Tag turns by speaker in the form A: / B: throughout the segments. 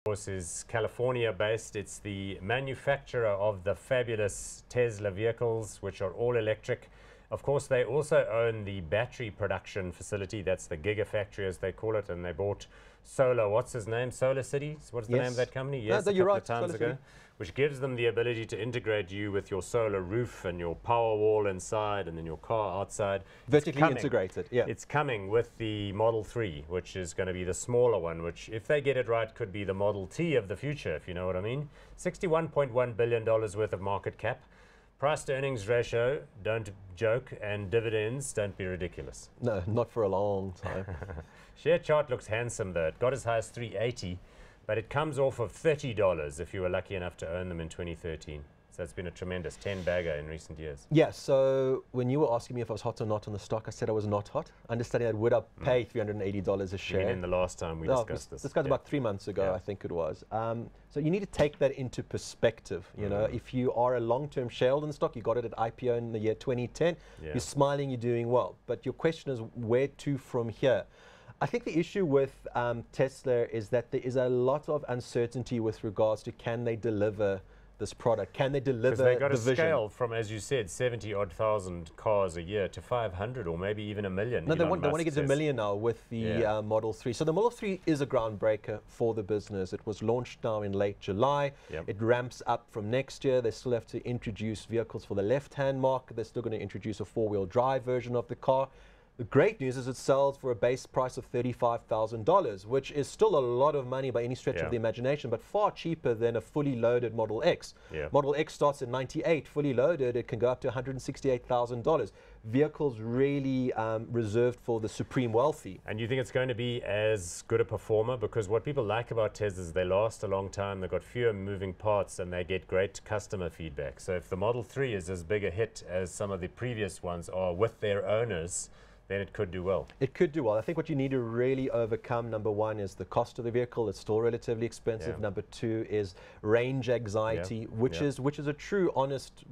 A: course, is California-based. It's the manufacturer of the fabulous Tesla vehicles, which are all electric. Of course, they also own the battery production facility. That's the Gigafactory, as they call it. And they bought Solar, what's his name? Solar City? What's the name of that company? Yes,
B: no,
A: a
B: you're
A: couple
B: right,
A: of times
B: Solar
A: ago.
B: City.
A: Which gives them the ability to integrate you with your solar roof and your power wall inside and then your car outside.
B: Vertically integrated, yeah.
A: It's coming with the Model 3, which is going to be the smaller one, which, if they get it right, could be the Model T of the future, if you know what I mean. $61.1 billion worth of market cap. Price to earnings ratio, don't joke, and dividends, don't be ridiculous.
B: No, not for a long time.
A: Share chart looks handsome though. It got as high as 380, but it comes off of $30 if you were lucky enough to own them in 2013. So it's been a tremendous 10-bagger in recent years.
B: Yeah, so when you were asking me if I was hot or not on the stock, I said I was not hot. Understanding that would I pay $380 a share.
A: You mean in the last time we discussed this?
B: This guy's about 3 months ago, I think it was. So you need to take that into perspective. You know, if you are a long-term shareholder in the stock, you got it at IPO in the year 2010, you're smiling, you're doing well. But your question is, where to from here? I think the issue with Tesla is that there is a lot of uncertainty with regards to can they deliver this product? Can they deliver the vision?
A: They've got to scale from, as you said, 70-odd thousand cars a year to 500 or maybe even a million.
B: No, they want to get to 1 million now with the Model 3. So the Model 3 is a groundbreaker for the business. It was launched now in late July. It ramps up from next year. They still have to introduce vehicles for the left-hand market. They're still going to introduce a four-wheel drive version of the car. The great news is it sells for a base price of $35,000, which is still a lot of money by any stretch of the imagination, but far cheaper than a fully loaded Model X. Model X starts at $98,000, fully loaded, it can go up to $168,000. Vehicles really reserved for the supreme wealthy.
A: And you think it's going to be as good a performer? Because what people like about Tesla is they last a long time, they've got fewer moving parts, and they get great customer feedback. So if the Model 3 is as big a hit as some of the previous ones are with their owners, then it could do well.
B: It could do well. I think what you need to really overcome, number one, is the cost of the vehicle. It's still relatively expensive. Number two is range anxiety, which is a true, honest,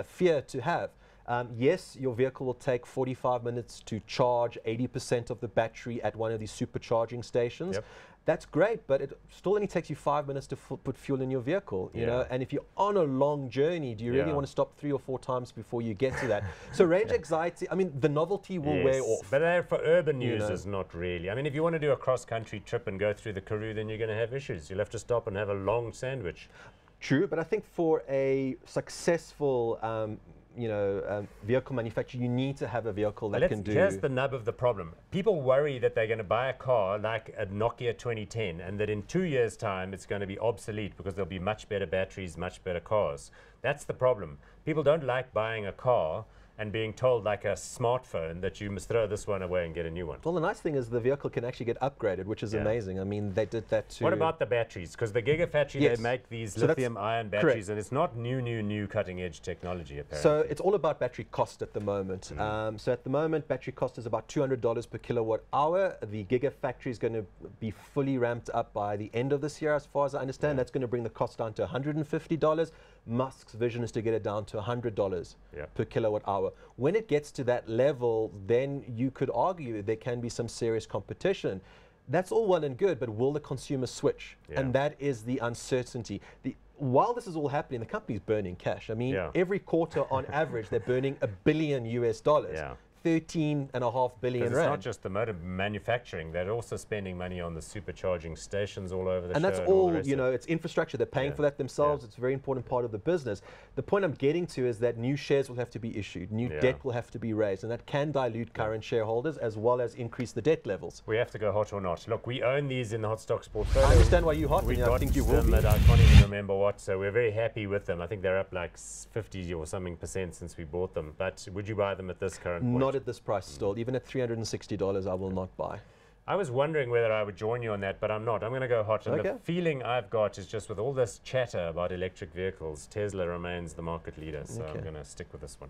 B: fear to have. Yes, your vehicle will take 45 minutes to charge 80% of the battery at one of these supercharging stations. That's great, but it still only takes you 5 minutes to put fuel in your vehicle, you know. And if you're on a long journey, do you really want to stop 3 or 4 times before you get to that? So range anxiety, I mean, the novelty will wear off.
A: But they're for urban users, not really. I mean, if you want to do a cross-country trip and go through the Karoo, then you're going to have issues. You'll have to stop and have a long sandwich.
B: True, but I think for a successful vehicle manufacturer, you need to have a vehicle that can do.
A: Here's the nub of the problem. People worry that they're going to buy a car like a Nokia 2010 and that in 2 years' time it's going to be obsolete because there'll be much better batteries, much better cars. That's the problem. People don't like buying a car and being told, like a smartphone, that you must throw this one away and get a new one.
B: Well, the nice thing is the vehicle can actually get upgraded, which is amazing. I mean, they did that too.
A: What about the batteries? Because the Gigafactory, they make these lithium-ion batteries, and it's not new cutting-edge technology, apparently.
B: So it's all about battery cost at the moment. So at the moment, battery cost is about $200 per kilowatt hour. The Gigafactory is going to be fully ramped up by the end of this year, as far as I understand. That's going to bring the cost down to $150. Musk's vision is to get it down to $100 per kilowatt hour. When it gets to that level, then you could argue there can be some serious competition. That's all well and good, but will the consumer switch? And that is the uncertainty. While this is all happening, the company's burning cash. I mean, every quarter on average, they're burning $1 billion US. 13.5 billion rand.
A: It's not just the motor manufacturing, they're also spending money on the supercharging stations all over the show.
B: And that's all, it's infrastructure. They're paying for that themselves. It's a very important part of the business. The point I'm getting to is that new shares will have to be issued, new debt will have to be raised, and that can dilute current shareholders as well as increase the debt levels.
A: We have to go hot or not. Look, we own these in the hot stocks portfolio.
B: I understand why you're hot,
A: we
B: I think you will be.
A: I can't even remember what, so we're very happy with them. I think they're up like 50 or something % since we bought them. But would you buy them at this current point?
B: Not at this price still. Even at $360, I will not buy.
A: I was wondering whether I would join you on that, but I'm not. I'm going to go hot. And the feeling I've got is just with all this chatter about electric vehicles, Tesla remains the market leader. So I'm going to stick with this one.